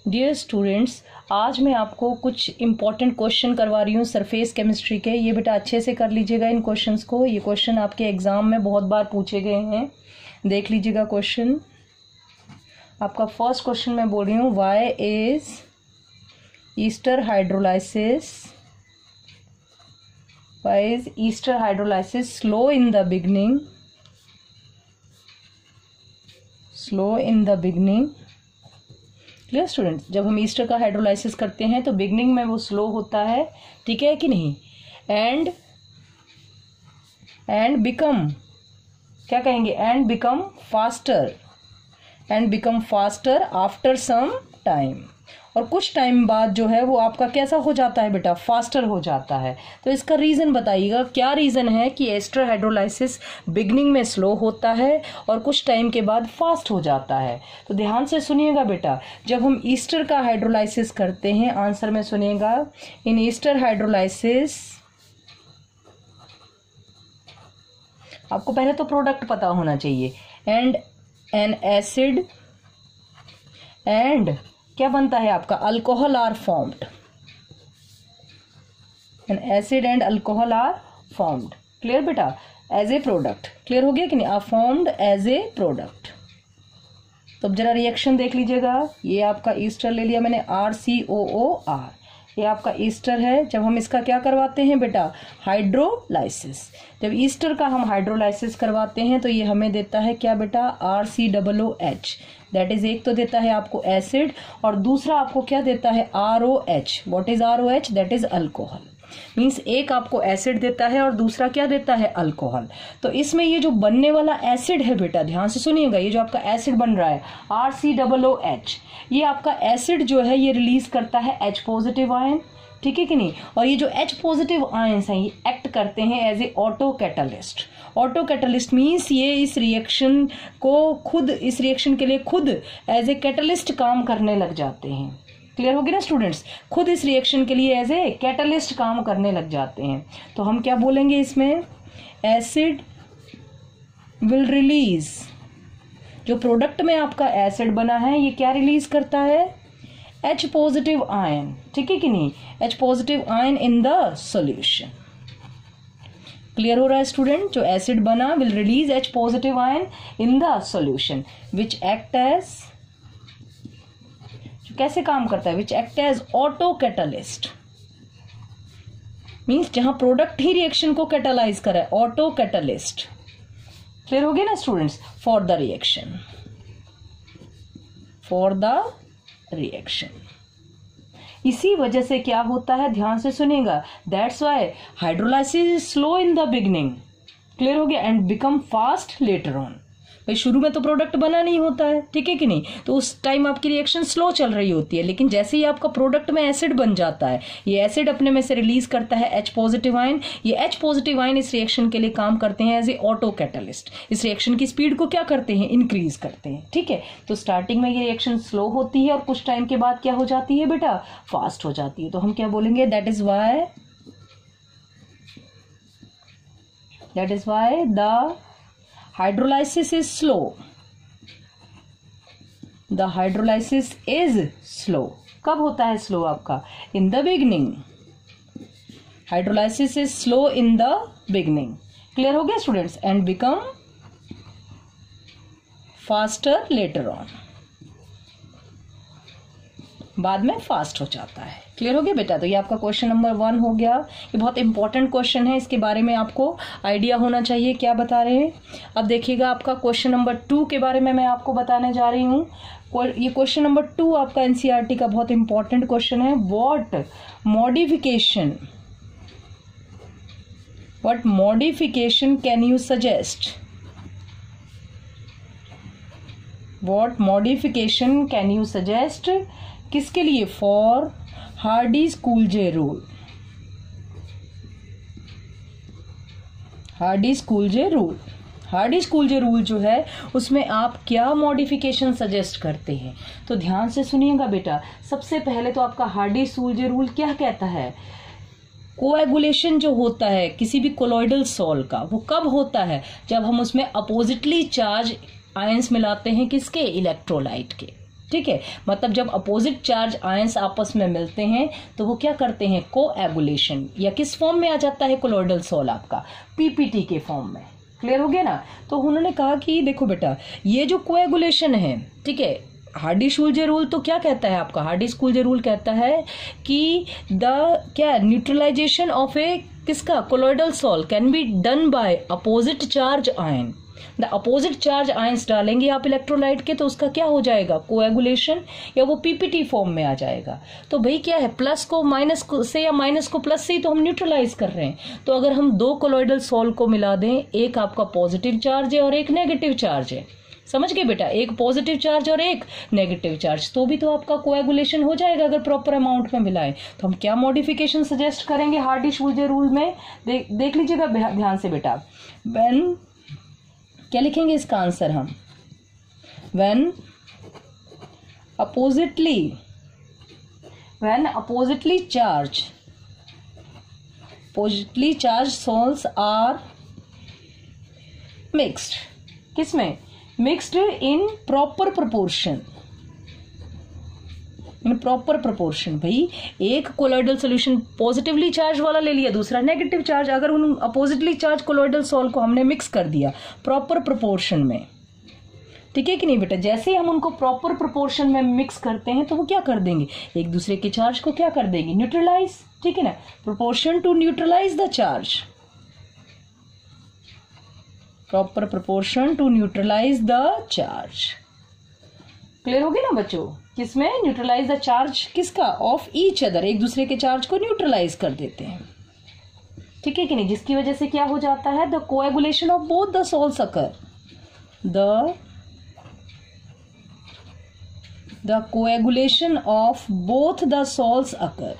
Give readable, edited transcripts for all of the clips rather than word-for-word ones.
Dear students, आज मैं आपको कुछ इम्पॉर्टेंट क्वेश्चन करवा रही हूँ सरफेस केमिस्ट्री के। ये बेटा अच्छे से कर लीजिएगा इन क्वेश्चंस को। ये क्वेश्चन आपके एग्जाम में बहुत बार पूछे गए हैं, देख लीजिएगा क्वेश्चन। आपका फर्स्ट क्वेश्चन मैं बोल रही हूँ, why is Easter hydrolysis slow in the beginning. Clear students, जब हम ईस्टर का हाइड्रोलाइसिस करते हैं तो बिगनिंग में वो स्लो होता है, ठीक है कि नहीं। एंड बिकम, क्या कहेंगे, and become faster after some time. और कुछ टाइम बाद जो है वो आपका कैसा हो जाता है बेटा, फास्टर हो जाता है। तो इसका रीज़न बताइएगा, क्या रीज़न है कि ईस्टर हाइड्रोलाइसिस बिगनिंग में स्लो होता है और कुछ टाइम के बाद फास्ट हो जाता है। तो ध्यान से सुनिएगा बेटा, जब हम ईस्टर का हाइड्रोलाइसिस करते हैं, आंसर में सुनिएगा, इन ईस्टर हाइड्रोलाइसिस, आपको पहले तो प्रोडक्ट पता होना चाहिए, एंड एन एसिड एंड क्या बनता है आपका, alcohol are formed. An acid and alcohol are formed. Clear बेटा, एज ए प्रोडक्ट। क्लियर हो गया कि नहीं, are formed as a product. तो अब जरा रिएक्शन देख लीजिएगा। ये आपका ईस्टर ले लिया मैंने, RCOOR, ये आपका ईस्टर है। जब हम इसका क्या करवाते हैं बेटा, हाइड्रोलाइसिस। जब ईस्टर का हम हाइड्रोलाइसिस करवाते हैं तो ये हमें देता है क्या बेटा, RCOOH। दैट इज, एक तो देता है आपको एसिड और दूसरा आपको क्या देता है, ROH। What is ROH? That is alcohol. Means एक आपको एसिड देता है और दूसरा क्या देता है, अल्कोहल। तो इसमें ये जो बनने वाला एसिड है बेटा, ध्यान से सुनिएगा, ये जो आपका एसिड बन रहा है RCOOH, ये आपका एसिड जो है ये रिलीज करता है H पॉजिटिव आयन, ठीक है कि नहीं। और ये जो H पॉजिटिव आयंस हैं ये एक्ट करते हैं as a autocatalyst. Autocatalyst means ये इस रिएक्शन के लिए खुद एज ए कैटलिस्ट काम करने लग जाते हैं। क्लियर हो गया ना स्टूडेंट्स, खुद इस रिएक्शन के लिए एज ए कैटलिस्ट काम करने लग जाते हैं। तो हम क्या बोलेंगे इसमें, एसिड विल रिलीज, जो प्रोडक्ट में आपका एसिड बना है ये क्या रिलीज करता है, H पॉजिटिव आयन, ठीक है कि नहीं, H positive ion in the solution. Clear हो रहा है स्टूडेंट, जो एसिड बना will release H positive ion in the solution which act as, कैसे काम करता है, which act as autocatalyst. Means जहां प्रोडक्ट ही रिएक्शन को कैटालाइज करे, ऑटो कैटलिस्ट। क्लियर हो गया ना स्टूडेंट्स, फॉर द रिएक्शन। इसी वजह से क्या होता है, ध्यान से सुनिएगा, that's why hydrolysis is slow in the beginning. Clear हो गया, and become fast later on. भाई शुरू में तो प्रोडक्ट बना नहीं होता है, ठीक है कि नहीं, तो उस टाइम आपकी रिएक्शन स्लो चल रही होती है। लेकिन जैसे ही आपका प्रोडक्ट में एसिड बन जाता है, ये एसिड अपने में से रिलीज करता है H पॉजिटिव आयन। ये H पॉजिटिव आयन इस रिएक्शन के लिए काम करते हैं एज ए ऑटो कैटलिस्ट। इस रिएक्शन की स्पीड को क्या करते हैं, इंक्रीज करते हैं, ठीक है। तो स्टार्टिंग में ये रिएक्शन स्लो होती है और कुछ टाइम के बाद क्या हो जाती है बेटा, फास्ट हो जाती है। तो हम क्या बोलेंगे, that is why the hydrolysis is slow. The hydrolysis is slow. कब होता है स्लो आपका, in the beginning. Hydrolysis is slow in the beginning. Clear हो गया students, and become faster later on. बाद में फास्ट हो जाता है। क्लियर हो गया बेटा, तो ये आपका क्वेश्चन नंबर 1 हो गया। ये बहुत इंपॉर्टेंट क्वेश्चन है, इसके बारे में आपको आइडिया होना चाहिए क्या बता रहे हैं। अब देखिएगा आपका क्वेश्चन नंबर 2 के बारे में मैं आपको बताने जा रही हूँ। ये क्वेश्चन नंबर 2 आपका NCERT का बहुत इंपॉर्टेंट क्वेश्चन है। What modification can you suggest, किसके लिए, फॉर हार्डी-स्कूलजे रूल। हार्डी-स्कूलजे रूल जो है उसमें आप क्या मॉडिफिकेशन सजेस्ट करते हैं। तो ध्यान से सुनिएगा बेटा, सबसे पहले तो आपका हार्डी-स्कूलजे रूल क्या कहता है, कोएगुलेशन जो होता है किसी भी कोलॉइडल सॉल्ट का, वो कब होता है, जब हम उसमें अपोजिटली चार्ज आयंस मिलाते हैं, किसके, इलेक्ट्रोलाइट के। ठीक है, मतलब जब अपोजिट चार्ज आयंस आपस में मिलते हैं तो वो क्या करते हैं, कोएगुलेशन, या किस फॉर्म में आ जाता है कोलॉइडल सॉल आपका, पीपीटी के फॉर्म में। क्लियर हो गया ना। तो उन्होंने कहा कि देखो बेटा, ये जो कोएगुलेशन है, ठीक है, हार्डी-शुल्जे रूल तो क्या कहता है आपका, हार्डी-शुल्जे रूल कहता है कि द क्या न्यूट्रलाइजेशन ऑफ ए किसका, colloidal sol can be done by opposite charge ion. The opposite charge ions डालेंगे आप इलेक्ट्रोलाइट के तो उसका क्या हो जाएगा, कोएगुलेशन, या वो पीपीटी फॉर्म में आ जाएगा। तो भाई क्या है, प्लस को माइनस से या माइनस को प्लस से ही तो हम न्यूट्रलाइज कर रहे हैं। तो अगर हम दो कोलॉइडल सॉल को मिला दें, एक आपका पॉजिटिव चार्ज है और एक नेगेटिव चार्ज है, समझ गए बेटा, एक पॉजिटिव चार्ज और एक नेगेटिव चार्ज, तो भी तो आपका कोएगुलेशन हो जाएगा अगर प्रॉपर अमाउंट में मिलाएं। तो हम क्या मॉडिफिकेशन सजेस्ट करेंगे हार्डी-शुल्जे रूल में, देख लीजिएगा ध्यान से बेटा। व्हेन, क्या लिखेंगे इसका आंसर हम, when oppositely charged sols are mixed, किसमें, मिक्स्ड इन प्रॉपर प्रोपोर्शन। भाई एक कोलॉइडल सॉल्यूशन पॉजिटिवली चार्ज वाला ले लिया, दूसरा नेगेटिव चार्ज, अगर उन अपोजिटली चार्ज कोलॉइडल सॉल को हमने मिक्स कर दिया प्रॉपर प्रोपोर्शन में, ठीक है कि नहीं बेटा। जैसे ही हम उनको प्रॉपर प्रोपोर्शन में मिक्स करते हैं तो वो क्या कर देंगे, एक दूसरे के चार्ज को क्या कर देंगे, न्यूट्रलाइज, ठीक है ना, proportion to neutralise the charge, proper proportion to neutralise the charge. Clear हो गया ना बच्चों, किसमें, न्यूट्रलाइज द चार्ज किसका, ऑफ ईच अदर, एक दूसरे के चार्ज को न्यूट्रलाइज कर देते हैं, ठीक है कि नहीं, जिसकी वजह से क्या हो जाता है, the coagulation of both the souls occur, the coagulation of both the souls occur.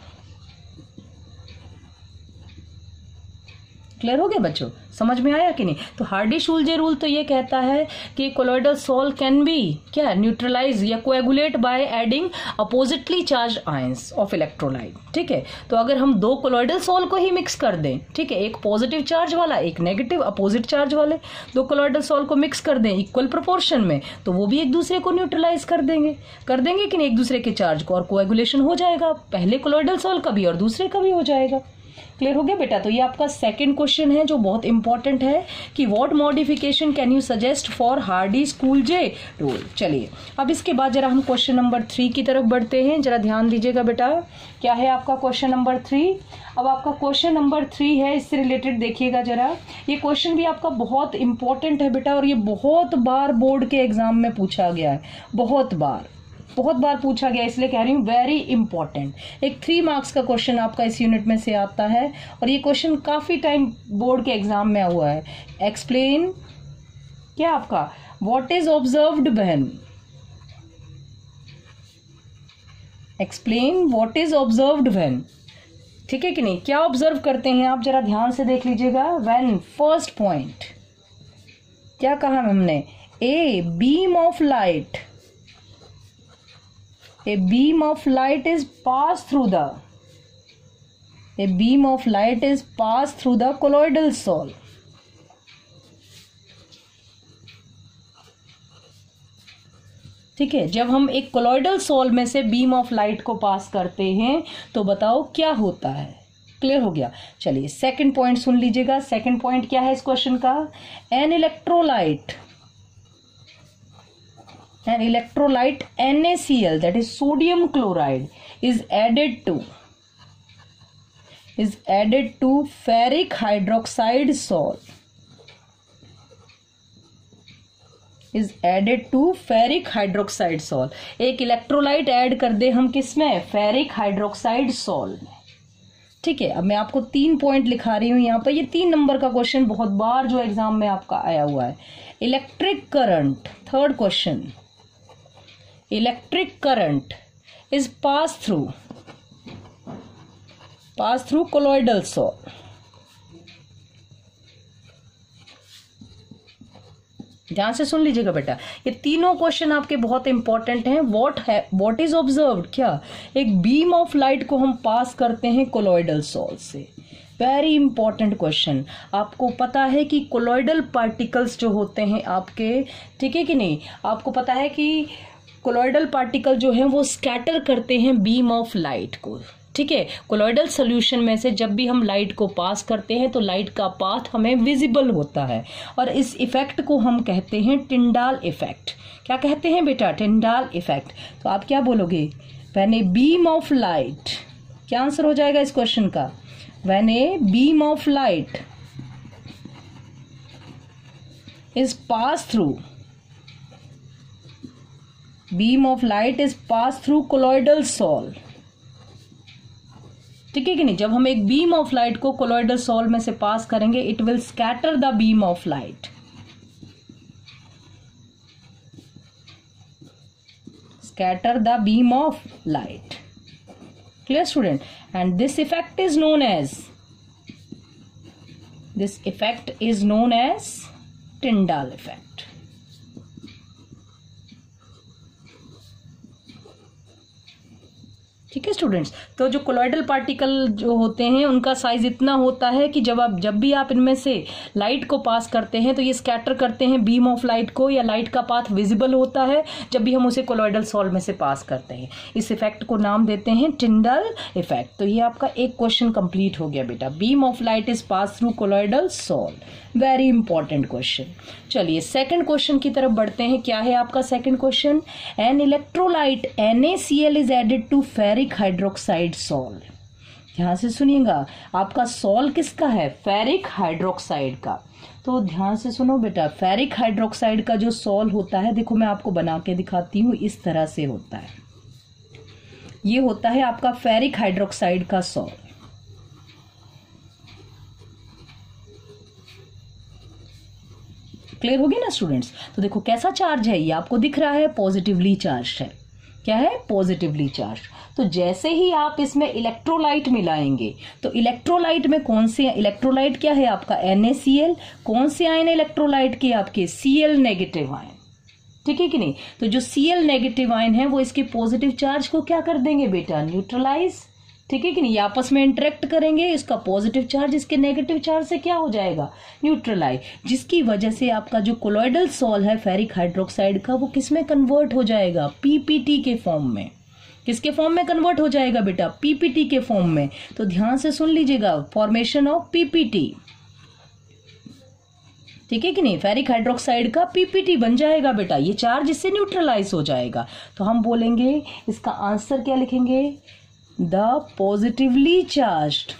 Clear हो गया बच्चों, समझ में आया कि नहीं। तो हार्डी-शुल्जे रूल तो ये कहता है कि कोलॉइडल सॉल कैन बी क्या, न्यूट्रलाइज या coagulate by adding oppositely charge ions of electrolyte, ठीक है। तो अगर हम दो कोलॉइडल सॉल को ही मिक्स कर दें, ठीक है, एक पॉजिटिव चार्ज वाला एक नेगेटिव अपोजिट चार्ज वाले, दो कोलॉइडल सॉल को मिक्स कर दें इक्वल प्रोपोर्शन में, तो वो भी एक दूसरे को न्यूट्रलाइज कर देंगे कि नहीं, एक दूसरे के चार्ज को, और कोएगुलेशन हो जाएगा, पहले कोलॉइडल सॉल का भी और दूसरे का भी हो जाएगा। क्लियर हो गया बेटा। तो ये आपका सेकंड क्वेश्चन है जो बहुत इंपॉर्टेंट है कि what modification can you suggest for Hardy Schulze rule. चलिए अब इसके बाद जरा हम क्वेश्चन नंबर 3 की तरफ बढ़ते हैं, जरा ध्यान दीजिएगा बेटा। क्या है आपका क्वेश्चन नंबर 3? अब आपका क्वेश्चन नंबर 3 है, इससे रिलेटेड देखिएगा जरा। ये क्वेश्चन भी आपका बहुत इंपॉर्टेंट है बेटा, और ये बहुत बार बोर्ड के एग्जाम में पूछा गया है, बहुत बार पूछा गया, इसलिए कह रही हूँ वेरी इंपॉर्टेंट। एक 3 मार्क्स का क्वेश्चन आपका इस यूनिट में से आता है, और ये क्वेश्चन काफी टाइम बोर्ड के एग्जाम में हुआ है। एक्सप्लेन क्या आपका, what is observed when, explain what is observed when, ठीक है कि नहीं, क्या ऑब्जर्व करते हैं आप, जरा ध्यान से देख लीजिएगा। व्हेन, फर्स्ट पॉइंट क्या कहा हमने, ए beam of light, a beam of light is passed through the colloidal soul. ठीक है, जब हम एक कोलॉइडल सॉल में से बीम ऑफ लाइट को पास करते हैं तो बताओ क्या होता है। क्लियर हो गया। चलिए सेकंड पॉइंट सुन लीजिएगा। सेकंड पॉइंट क्या है इस क्वेश्चन का, N electrolyte NaCl, that is sodium chloride, is added to ferric hydroxide salt, एक इलेक्ट्रोलाइट ऐड कर दे हम किसमें, फेरिक हाइड्रोक्साइड सॉल्ट में। ठीक है, अब मैं आपको 3 पॉइंट लिखा रही हूं यहाँ पर। ये 3 नंबर का क्वेश्चन बहुत बार जो एग्जाम में आपका आया हुआ है। Electric current, third question, electric current is pass through colloidal sol. ध्यान से सुन लीजिएगा बेटा, ये तीनों क्वेश्चन आपके बहुत इंपॉर्टेंट हैं। व्हाट इज ऑब्जर्व्ड, क्या एक बीम ऑफ लाइट को हम पास करते हैं कोलॉइडल सॉल से। Very important question. आपको पता है कि कोलॉइडल पार्टिकल्स जो होते हैं आपके, ठीक है कि नहीं, आपको पता है कि कोलॉइडल पार्टिकल जो है वो स्कैटर करते हैं बीम ऑफ लाइट को। ठीक है, कोलॉइडल सोल्यूशन में से जब भी हम लाइट को पास करते हैं तो लाइट का पाथ हमें विजिबल होता है, और इस इफेक्ट को हम कहते हैं टिंडाल इफेक्ट। क्या कहते हैं बेटा? Tyndall effect. तो आप क्या बोलोगे? When a beam of light, क्या आंसर हो जाएगा इस क्वेश्चन का? When a beam of light is pass through, beam of light is pass through colloidal sol. ठीक है कि नहीं? जब हम एक बीम ऑफ लाइट को कोलॉइडल सॉल में से पास करेंगे, it will scatter the beam of light. Scatter the beam of light. Clear student? And this effect is known as Tyndall effect. ठीक है स्टूडेंट्स, तो जो कोलॉइडल पार्टिकल जो होते हैं उनका साइज इतना होता है कि जब भी आप इनमें से लाइट को पास करते हैं तो ये स्कैटर करते हैं बीम ऑफ लाइट को, या लाइट का पाथ विजिबल होता है जब भी हम उसे कोलॉइडल सॉल में से पास करते हैं। इस इफेक्ट को नाम देते हैं टिंडल इफेक्ट। तो ये आपका एक क्वेश्चन कंप्लीट हो गया बेटा, beam of light is pass through colloidal sol. Very important question. चलिए सेकंड क्वेश्चन की तरफ बढ़ते हैं। क्या है आपका second question? An electrolyte NaCl is added to ferric hydroxide sol. ध्यान से सुनिएगा, आपका सॉल किसका है? फेरिक हाइड्रोक्साइड का। तो ध्यान से सुनो बेटा, फेरिक हाइड्रोक्साइड का जो सॉल होता है, देखो मैं आपको बना के दिखाती हूँ, इस तरह से होता है। ये होता है आपका फेरिक हाइड्रोक्साइड का सॉल। क्लियर हो गया ना स्टूडेंट्स? तो देखो कैसा चार्ज है, ये आपको दिख रहा है पॉजिटिवली चार्ज है। क्या है? Positively charge. तो जैसे ही आप इसमें इलेक्ट्रोलाइट मिलाएंगे, तो इलेक्ट्रोलाइट में कौन से, इलेक्ट्रोलाइट क्या है आपका? NaCl। कौन से आयन इलेक्ट्रोलाइट के? आपके Cl नेगेटिव आयन। ठीक है कि नहीं? तो जो Cl नेगेटिव आयन है वो इसके पॉजिटिव चार्ज को क्या कर देंगे बेटा? न्यूट्रलाइज। ठीक है कि नहीं? ये आपस में इंटरेक्ट करेंगे, इसका पॉजिटिव चार्ज इसके नेगेटिव चार्ज से क्या हो जाएगा? न्यूट्रलाइज। जिसकी वजह से आपका जो कोलॉइडल सॉल है फेरिक हाइड्रोक्साइड का, वो किस में कन्वर्ट हो जाएगा? PPT के फॉर्म में। किसके फॉर्म में कन्वर्ट हो जाएगा बेटा? PPT के फॉर्म में। तो ध्यान से सुन लीजिएगा, फॉर्मेशन ऑफ PPT। ठीक है कि नहीं? फेरिक हाइड्रोक्साइड का PPT बन जाएगा बेटा, ये चार्ज इससे न्यूट्रलाइज हो जाएगा। तो हम बोलेंगे इसका आंसर क्या लिखेंगे? The positively charged.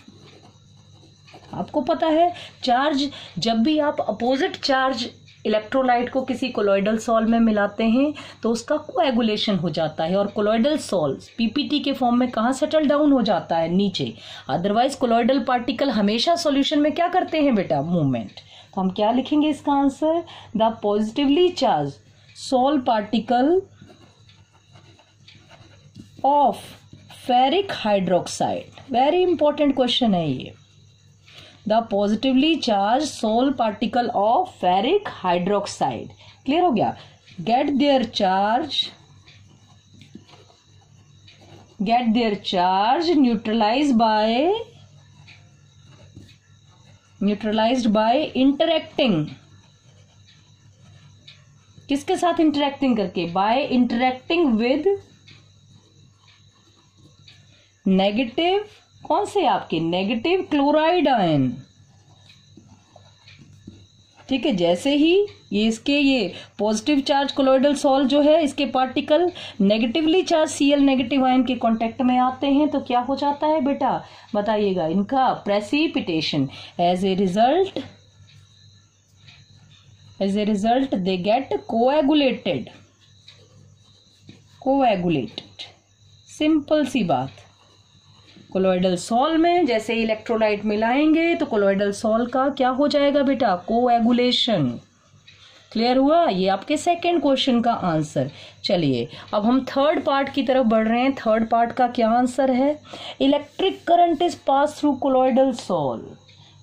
आपको पता है चार्ज, जब भी आप अपोजिट चार्ज इलेक्ट्रोलाइट को किसी कोलॉइडल सॉल में मिलाते हैं तो उसका कोएगुलेशन हो जाता है, और कोलॉइडल सॉल PPT के फॉर्म में कहाँ सेटल डाउन हो जाता है? नीचे। अदरवाइज कोलॉइडल पार्टिकल हमेशा सॉल्यूशन में क्या करते हैं बेटा? मूवमेंट। तो हम क्या लिखेंगे इसका answer? The positively charge sol particle of ferric hydroxide. Very important question है ये। The positively charge sol particle of ferric hydroxide. Clear हो गया? Get their charge neutralized by interacting. किसके साथ इंटरेक्टिंग करके? बाय इंटरेक्टिंग विद नेगेटिव, कौन से आपके? Negative chloride ion. ठीक है, जैसे ही ये पॉजिटिव चार्ज कोलॉइडल सॉल जो है, इसके particle negatively charge Cl negative ion के कांटेक्ट में आते हैं तो क्या हो जाता है बेटा? बताइएगा। इनका precipitation. As a result they get coagulated. Simple सी बात। कोलॉइडल सॉल में जैसे इलेक्ट्रोलाइट मिलाएंगे तो कोलॉइडल सॉल का क्या हो जाएगा बेटा? कोएगुलेशन। क्लियर हुआ? ये आपके सेकंड क्वेश्चन का आंसर। चलिए अब हम थर्ड पार्ट की तरफ बढ़ रहे हैं। थर्ड पार्ट का क्या आंसर है? Electric current is pass through colloidal sol.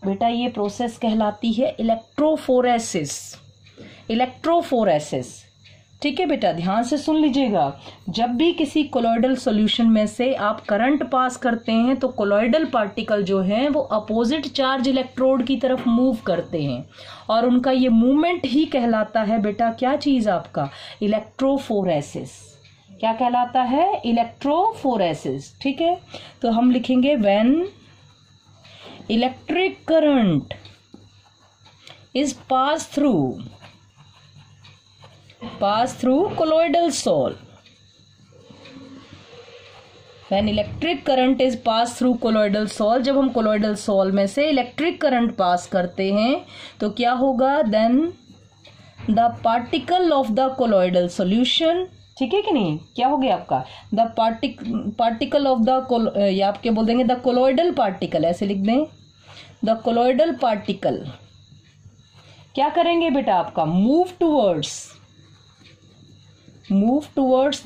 बेटा ये प्रोसेस कहलाती है इलेक्ट्रोफोरेसिस। ठीक है बेटा, ध्यान से सुन लीजिएगा। जब भी किसी कोलॉइडल सॉल्यूशन में से आप करंट पास करते हैं तो कोलॉइडल पार्टिकल जो हैं वो अपोजिट चार्ज इलेक्ट्रोड की तरफ मूव करते हैं, और उनका ये मूवमेंट ही कहलाता है बेटा क्या चीज? आपका इलेक्ट्रोफोरेसिस। क्या कहलाता है? इलेक्ट्रोफोरेसिस। ठीक है, तो हम लिखेंगे when electric current is pass through colloidal sol. When electric current is pass through colloidal sol, जब हम कोलॉइडल सोल में से इलेक्ट्रिक करंट पास करते हैं तो क्या होगा? Then the particle of the colloidal solution, ठीक है कि नहीं? क्या हो गया आपका? द पार्टिकल ऑफ द, या आप क्या बोल देंगे? द कोलॉइडल पार्टिकल, ऐसे लिख दें। द कोलॉइडल पार्टिकल क्या करेंगे बेटा? आपका move towards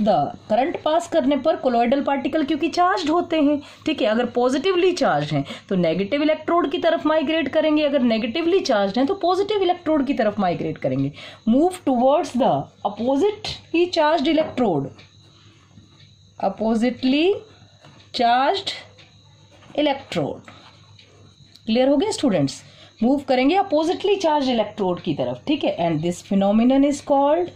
the, current pass करने पर कोलॉइडल पार्टिकल क्योंकि चार्ज्ड होते हैं, ठीक है, अगर पॉजिटिवली चार्ज हैं तो नेगेटिव इलेक्ट्रोड की तरफ माइग्रेट करेंगे, अगर नेगेटिवली चार्ज हैं तो पॉजिटिव इलेक्ट्रोड की तरफ माइग्रेट करेंगे। Move towards the oppositely charged electrode, oppositely charged electrode. Clear हो गया स्टूडेंट्स? मूव करेंगे अपोजिटली चार्ज इलेक्ट्रोड की तरफ, ठीक है। And this phenomenon is called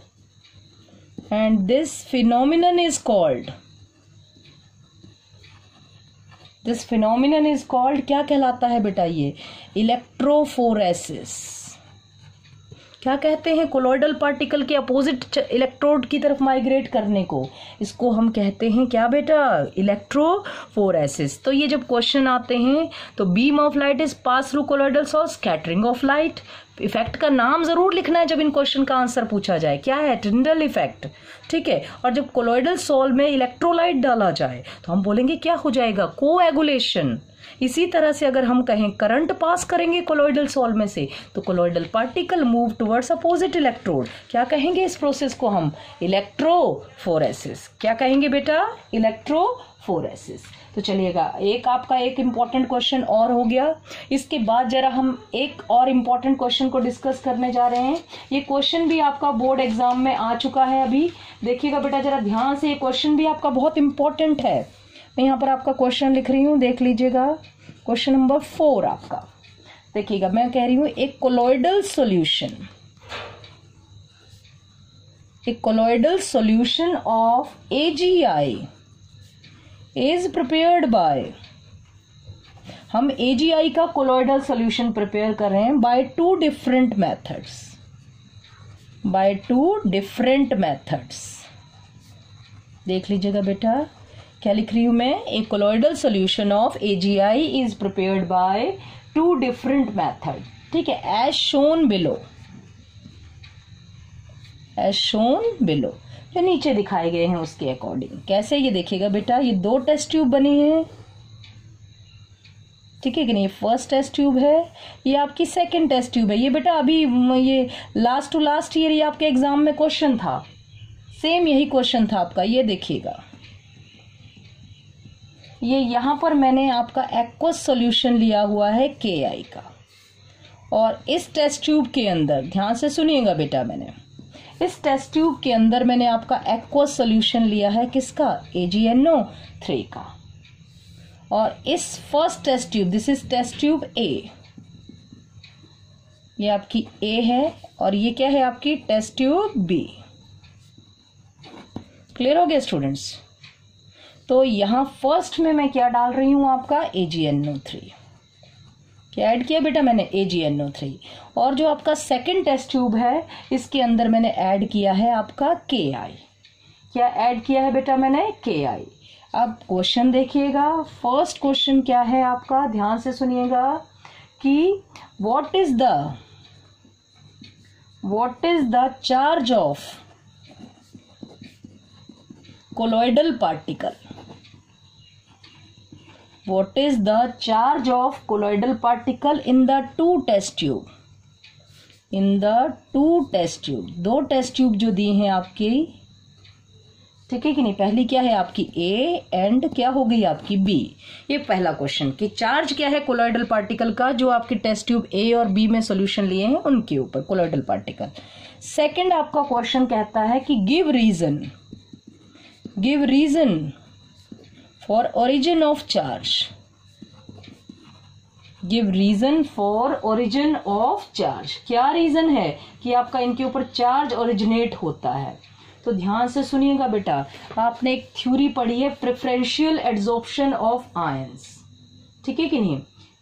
क्या कहलाता है बेटा? ये इलेक्ट्रोफोरेसिस। क्या कहते हैं? कोलॉइडल पार्टिकल के अपोजिट इलेक्ट्रोड की तरफ माइग्रेट करने को, इसको हम कहते हैं क्या बेटा? इलेक्ट्रोफोरेसिस। तो ये जब क्वेश्चन आते हैं तो beam of light is pass through colloidal sol, scattering of light. Effect का नाम जरूर लिखना है जब इन क्वेश्चन का आंसर पूछा जाए, क्या है? टिंडल इफेक्ट, ठीक है। और जब कोलॉइडल सोल में इलेक्ट्रोलाइट डाला जाए तो हम बोलेंगे क्या हो जाएगा? कोएगुलेशन। इसी तरह से अगर हम कहें करंट पास करेंगे कोलॉइडल सोल में से तो colloidal particle move towards opposite electrode, क्या कहेंगे इस प्रोसेस को हम? इलेक्ट्रोफोरेसिस। क्या कहेंगे बेटा? इलेक्ट्रोफोरेसिस। तो चलिएगा, एक इम्पॉर्टेंट क्वेश्चन और हो गया। इसके बाद जरा हम एक और इम्पॉर्टेंट क्वेश्चन को डिस्कस करने जा रहे हैं। ये क्वेश्चन भी आपका बोर्ड एग्जाम में आ चुका है अभी। देखिएगा बेटा जरा ध्यान से, ये क्वेश्चन भी आपका बहुत इंपॉर्टेंट है। मैं यहाँ पर आपका क्वेश्चन लिख रही हूँ, देख लीजिएगा। क्वेश्चन नंबर 4 आपका देखिएगा, मैं कह रही हूँ एक colloidal solution of AgI is prepared bye, हम AgI का कोलॉइडल सॉल्यूशन प्रिपेयर कर रहे हैं बाय टू डिफरेंट मेथड्स। देख लीजिएगा बेटा, क्या लिख रही हूं मैं? A colloidal solution of AgI is prepared by two different method, ठीक है, एज शोन बिलो, जो नीचे दिखाए गए हैं उसके अकॉर्डिंग। कैसे? ये देखिएगा बेटा, ये 2 टेस्ट ट्यूब बनी है, ठीक है कि नहीं? ये फर्स्ट टेस्ट ट्यूब है, ये आपकी सेकंड टेस्ट ट्यूब है। ये बेटा अभी ये लास्ट टू लास्ट ईयर ये आपके एग्जाम में क्वेश्चन था, सेम यही क्वेश्चन था आपका। ये देखिएगा, ये यहां पर मैंने आपका एक्वस सॉल्यूशन लिया हुआ है KI का, और इस टेस्ट ट्यूब के अंदर ध्यान से सुनिएगा बेटा, मैंने इस टेस्ट ट्यूब के अंदर मैंने आपका एक्वस सॉल्यूशन लिया है किसका? AgNO3 का। और इस first test tube, this is test tube A, ये आपकी A है, और ये क्या है आपकी? Test tube B। क्लियर हो गया स्टूडेंट्स? तो यहां फर्स्ट में मैं क्या डाल रही हूं? आपका AgNO3। क्या ऐड किया बेटा मैंने? AgNO3। और जो आपका सेकंड टेस्ट ट्यूब है इसके अंदर मैंने ऐड किया है आपका KI। क्या ऐड किया है बेटा मैंने? KI। अब क्वेश्चन देखिएगा, फर्स्ट क्वेश्चन क्या है आपका? ध्यान से सुनिएगा कि what is the charge of colloidal particle? What is the charge of colloidal particle in the two test tube? दो टेस्ट ट्यूब जो दी हैं आपकी, ठीक है कि नहीं? पहली क्या है आपकी A एंड क्या हो गई आपकी B। ये पहला क्वेश्चन कि चार्ज क्या है कोलॉइडल पार्टिकल का, जो आपके टेस्ट ट्यूब A और B में सॉल्यूशन लिए हैं उनके ऊपर कोलॉइडल पार्टिकल। सेकंड आपका क्वेश्चन कहता है कि give reason for origin of charge, give reason for origin of charge। क्या रीजन है कि आपका इनके ऊपर चार्ज ओरिजिनेट होता है? तो ध्यान से सुनिएगा बेटा, आपने एक थ्योरी पढ़ी है प्रेफरेंशियल एड्सॉर्प्शन ऑफ आयंस, ठीक है कि नहीं,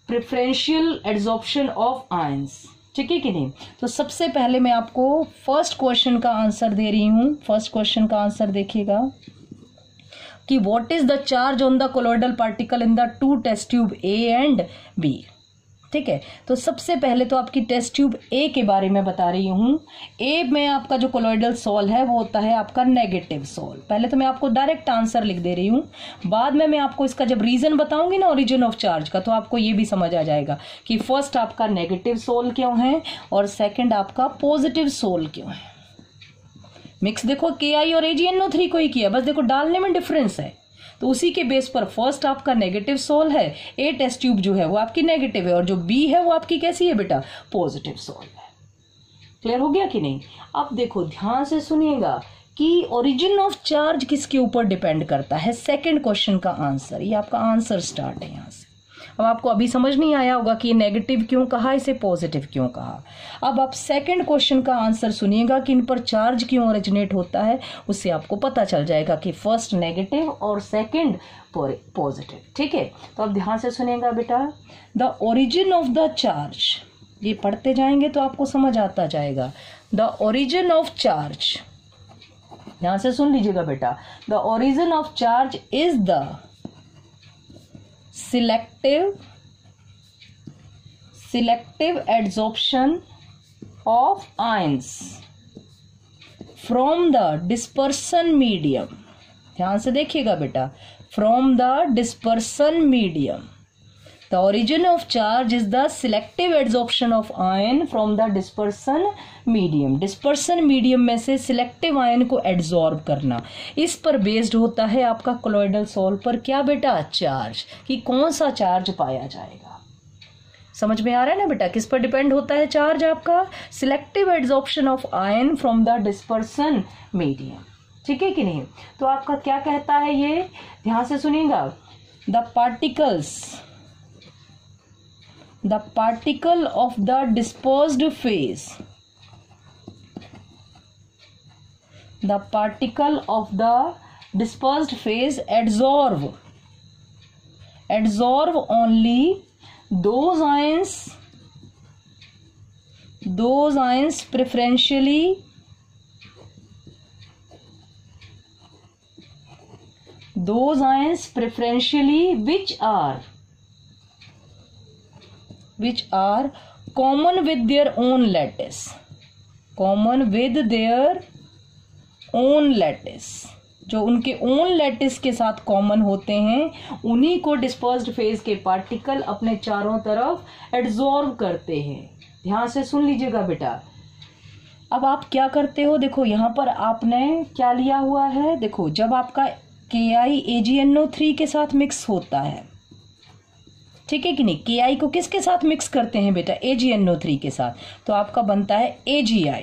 प्रेफरेंशियल एड्सॉर्प्शन ऑफ आयंस, ठीक है कि नहीं। तो सबसे पहले मैं आपको फर्स्ट क्वेश्चन का आंसर दे रही हूं। फर्स्ट क्वेश्चन का आंसर देखिएगा कि what is the charge on the colloidal particle in the two test tube A and B, ठीक है। तो सबसे पहले तो आपकी टेस्ट ट्यूब ए के बारे में बता रही हूं। ए में आपका जो कोलॉइडल सोल है वो होता है आपका नेगेटिव सोल। पहले तो मैं आपको डायरेक्ट आंसर लिख दे रही हूं, बाद में मैं आपको इसका जब रीजन बताऊंगी ना ओरिजिन ऑफ चार्ज का, तो आपको ये भी समझ आ जाएगा कि फर्स्ट आपका नेगेटिव सोल क्यों है और सेकेंड आपका पॉजिटिव सोल क्यों है। मिक्स देखो KI और AgNO3 को ही किया, बस देखो डालने में डिफरेंस है, तो उसी के बेस पर फर्स्ट आपका नेगेटिव सोल है, ए टेस्ट ट्यूब जो है वो आपकी नेगेटिव है और जो बी है वो आपकी कैसी है बेटा, पॉजिटिव सोल है। क्लियर हो गया कि नहीं। अब देखो ध्यान से सुनिएगा कि ओरिजिन ऑफ चार्ज किसके ऊपर डिपेंड करता है, सेकंड क्वेश्चन का आंसर, ये आपका आंसर स्टार्ट है यहाँ से। अब आपको अभी समझ नहीं आया होगा कि नेगेटिव क्यों कहा, इसे पॉजिटिव क्यों कहा। अब आप सेकंड क्वेश्चन का आंसर सुनिएगा कि इन पर चार्ज क्यों ओरिजिनेट होता है, उससे आपको पता चल जाएगा कि फर्स्ट नेगेटिव और सेकंड पॉजिटिव, ठीक है। तो अब ध्यान से सुनिएगा बेटा, the origin of the charge, ये पढ़ते जाएंगे तो आपको समझ आता जाएगा। द ओरिजिन ऑफ चार्ज, ध्यान से सुन लीजिएगा बेटा, the origin of charge is the selective adsorption of ions from the dispersion medium। ध्यान से देखिएगा बेटा, from the dispersion medium, the origin of charge is the selective adsorption of ion from the dispersion medium। dispersion medium में से selective ion को adsorb करना, इस पर बेस्ड होता है आपका कोलॉइडल सोल पर क्या बेटा, चार्ज, कि कौन सा चार्ज पाया जाएगा। समझ में आ रहा है ना बेटा, किस पर डिपेंड होता है चार्ज आपका, selective adsorption of ion from the dispersion medium, ठीक है कि नहीं। तो आपका क्या कहता है ये, ध्यान से सुनिएगा, the particle of the dispersed phase, the particle of the dispersed phase adsorb only those ions preferentially which are common with their own lattice, जो उनके ओन लैटिस के साथ कॉमन होते हैं, उन्हीं को डिस्पर्स्ड फेज के पार्टिकल अपने चारों तरफ एड्सॉर्ब करते हैं। ध्यान से सुन लीजिएगा बेटा। अब आप क्या करते हो, देखो यहाँ पर आपने क्या लिया हुआ है, देखो जब आपका KI AgNO3 के साथ मिक्स होता है, ठीक है कि नहीं, KI को किसके साथ मिक्स करते हैं बेटा, AgNO3 के साथ, तो आपका बनता है AgI।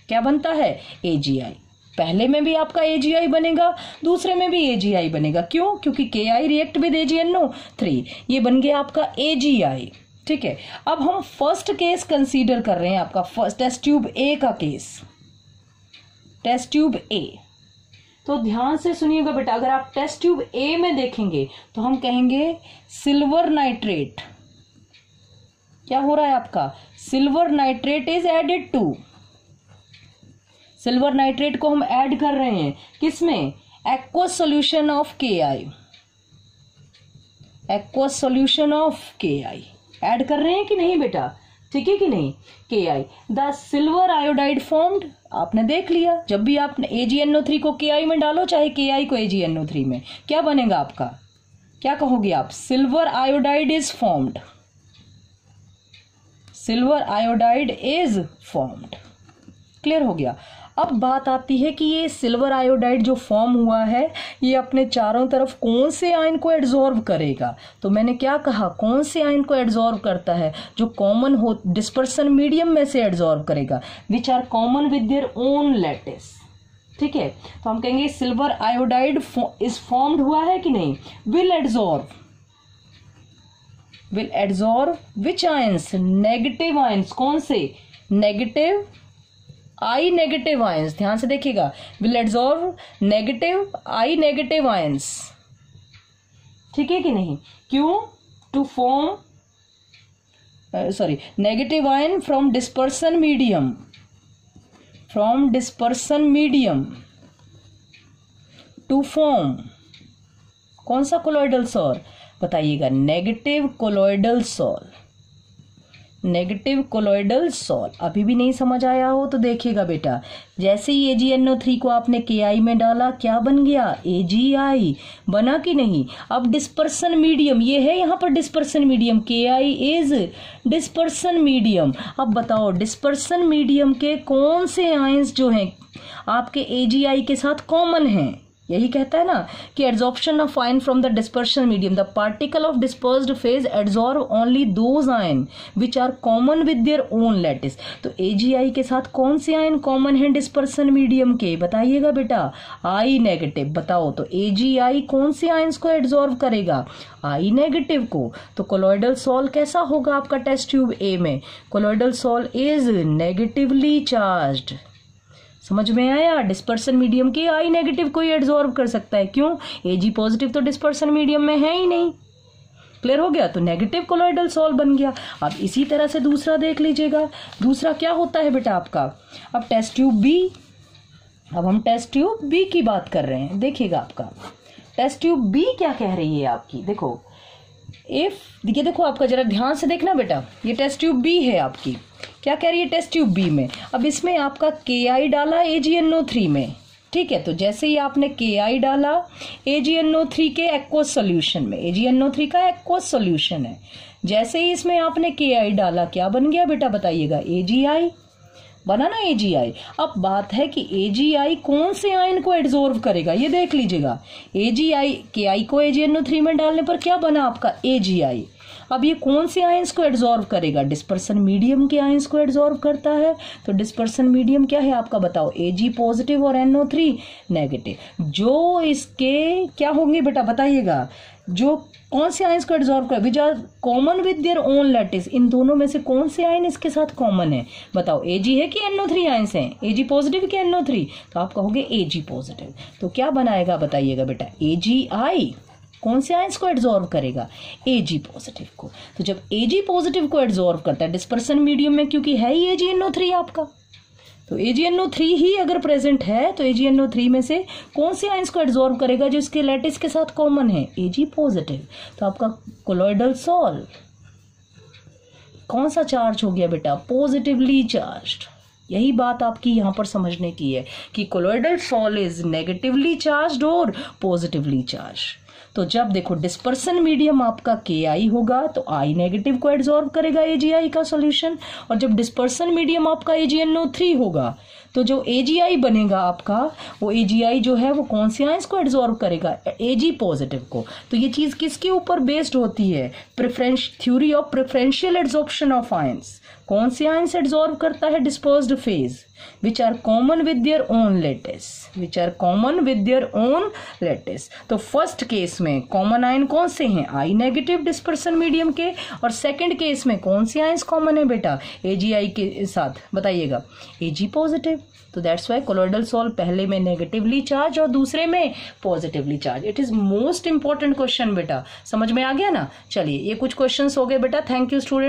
क्या बनता है, AgI। पहले में भी आपका AgI बनेगा, दूसरे में भी AgI बनेगा, क्यों, क्योंकि KI रिएक्ट विद AgNO3, ये बन गया आपका AgI, ठीक है। अब हम फर्स्ट केस कंसीडर कर रहे हैं, आपका फर्स्ट टेस्ट ट्यूब ए का केस, टेस्ट ट्यूब ए। तो ध्यान से सुनिएगा बेटा, अगर आप टेस्ट ट्यूब ए में देखेंगे तो हम कहेंगे सिल्वर नाइट्रेट, क्या हो रहा है आपका, silver nitrate is added to, silver nitrate को हम ऐड कर रहे हैं किसमें, aqueous solution of KI, aqueous solution of KI add कर रहे हैं कि नहीं बेटा, ठीक है कि नहीं, KI, the silver iodide formed, आपने देख लिया, जब भी आप AgNO3 को KI में डालो, चाहे KI को AgNO3 में, क्या बनेगा आपका, क्या कहोगे आप, silver iodide is formed, silver iodide is formed. Clear हो गया। अब बात आती है कि ये सिल्वर आयोडाइड जो फॉर्म हुआ है, ये अपने चारों तरफ कौन से आयन को एड्सॉर्ब करेगा, तो मैंने क्या कहा, कौन से आयन को एड्सॉर्ब करता है, जो कॉमन हो डिस्पर्सन मीडियम में से एड्सॉर्ब करेगा, which are common with their own lattice, ठीक है। तो हम कहेंगे सिल्वर आयोडाइड इज फॉर्म्ड हुआ है कि नहीं, will adsorb which ions, negative ions, कौन से, नेगेटिव I नेगेटिव आयंस, ध्यान से देखिएगा, will absorb negative I negative ions, ठीक है कि नहीं? क्यों? To form negative ion from dispersion medium, from dispersion medium to form कौन सा कोलॉइडल सॉल? बताइएगा, negative colloidal sol, negative colloidal sol. अभी भी नहीं समझ आया हो तो देखिएगा बेटा, जैसे ही AgNO3 को आपने KI में डाला, क्या बन गया? AgI बना कि नहीं? अब डिस्पर्सन मीडियम, ये है यहाँ पर dispersion medium, KI is dispersion medium. अब बताओ डिस्पर्सन मीडियम के कौन से आयंस जो हैं आपके AgI के साथ कॉमन हैं? यही कहता है ना कि adsorption of ion from the dispersion medium, the particle of dispersed phase adsorb only those ion which are common with their own lattice. तो AgI के साथ कौन से आयन कॉमन है डिस्पर्सन मीडियम के? बताइएगा बेटा, I नेगेटिव। बताओ तो AgI कौन से आयंस को एड्सॉर्ब करेगा? I नेगेटिव को। तो कोलॉइडल सॉल कैसा होगा आपका टेस्ट ट्यूब A में? Colloidal sol is negatively charged. समझ में आया? डिस्पर्सन मीडियम के I नेगेटिव को ही एब्जॉर्ब कर सकता है, क्यों? Ag पॉजिटिव तो डिस्पर्सन मीडियम में है ही नहीं। क्लियर हो गया? तो नेगेटिव कोलॉइडल सॉल बन गया। अब इसी तरह से दूसरा देख लीजिएगा, दूसरा क्या होता है बेटा आपका? अब टेस्ट ट्यूब B, अब हम टेस्ट ट्यूब B की बात कर रहे हैं। देखिएगा आपका टेस्ट ट्यूब B क्या कह रही है आपकी, देखो इफ, देखिए देखो आपका जरा ध्यान से देखना बेटा, ये टेस्ट ट्यूब B है आपकी, क्या कह रही है टेस्ट ट्यूब B में? अब इसमें आपका KI डाला AgNO3 में, ठीक है? तो जैसे ही आपने KI डाला AgNO3 के एक्वस सॉल्यूशन में, AgNO3 का एक्वस सॉल्यूशन है, जैसे ही इसमें आपने KI डाला, क्या बन गया बेटा? बताइएगा, AgI बना ना, AgI। अब बात है कि AgI कौन से आयन को एड्सॉर्ब करेगा, ये देख लीजिएगा। AgI, KI को AgNO3 में डालने पर क्या बना आपका? AgI। अब ये कौन से आयंस को एड्सॉर्ब करेगा? डिस्पर्सन मीडियम के आयंस को एड्सॉर्ब करता है। तो डिस्पर्सन मीडियम क्या है आपका? बताओ, Ag पॉजिटिव और NO3 नेगेटिव। जो इसके क्या होंगे बेटा? बताइएगा, जो कौन से आयंस को एड्सॉर्ब कर, which are common with their own lattice. इन दोनों में से कौन से आयन इसके साथ कॉमन है? बताओ, Ag है कि NO3 आयंस हैं? Ag पॉजिटिव कि NO3? तो आप कहोगे Ag पॉजिटिव। तो क्या बनाएगा बताइएगा बेटा? AgI। कौन से आयंस को एड्सॉर्ब करेगा? Ag पॉजिटिव को। तो जब Ag पॉजिटिव को एड्सॉर्ब करता है डिस्पर्सन मीडियम में, क्योंकि है ही AgNO3 आपका, तो AgNO3 ही अगर प्रेजेंट है तो AgNO3 में से कौन से आयंस को एड्सॉर्ब करेगा जो इसके लैटिस के साथ कॉमन है? Ag positive. तो आपका कोलॉइडल सॉल कौन सा चार्ज हो गया बेटा? Positively charged. यही बात आपकी यहाँ पर समझने की है कि colloidal sol is negatively charged और पॉजिटिवली चार्ज्ड। तो जब देखो डिस्पर्सन मीडियम आपका KI होगा तो I नेगेटिव को एड्सॉर्ब करेगा AgI का सॉल्यूशन, और जब डिस्पर्सन मीडियम आपका AgNO3 होगा तो जो AgI बनेगा आपका, वो AgI जो है वो कौन से आयंस को एड्सॉर्ब करेगा? Ag पॉजिटिव को। तो ये चीज किसके ऊपर बेस्ड होती है? Theory of preferential adsorption of ions. कौन से आयंस एड्सॉर्ब करता है dispersed phase? which are common with their own lattice, which are common with their own lattice। तो फर्स्ट केस में कॉमन आयन कौन से हैं? I नेगेटिव डिस्पर्सन मीडियम के। और सेकंड केस में कौन से आयंस कॉमन है बेटा? AgI के साथ। बताइएगा, Ag पॉजिटिव। तो दैट्स वाई कोलॉइडल सॉल पहले में नेगेटिवली चार्ज और दूसरे में positively charge. It is most important question बेटा, समझ में आ गया ना? चलिए, ये कुछ क्वेश्चंस हो गए बेटा। Thank you student.